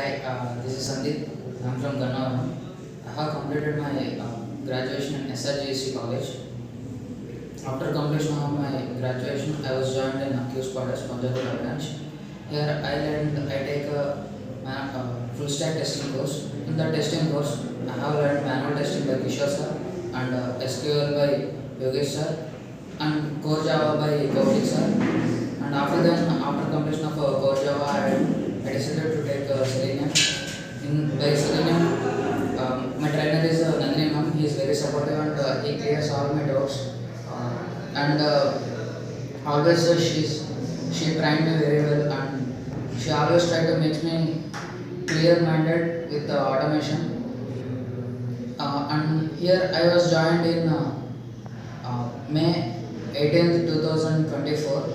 This is Sandeep. I'm from Gannavaram. I have completed my graduation in SRGC college. After completion of my graduation, I was joined in Qspiders, Punjagutta branch. Here I take a full stack testing course. In the testing course, I have learned manual testing by Kishore sir and SQL by Yogesh sir and Core Java by Kaushik sir. And after completion of Core Java, I decided to take Selenium. In by Selenium, my trainer is Nandini ma'am. He is very supportive and he clears all my doubts. And always she trained me very well and she always tried to make me clear minded with the automation. And here I was joined in May 18th 2024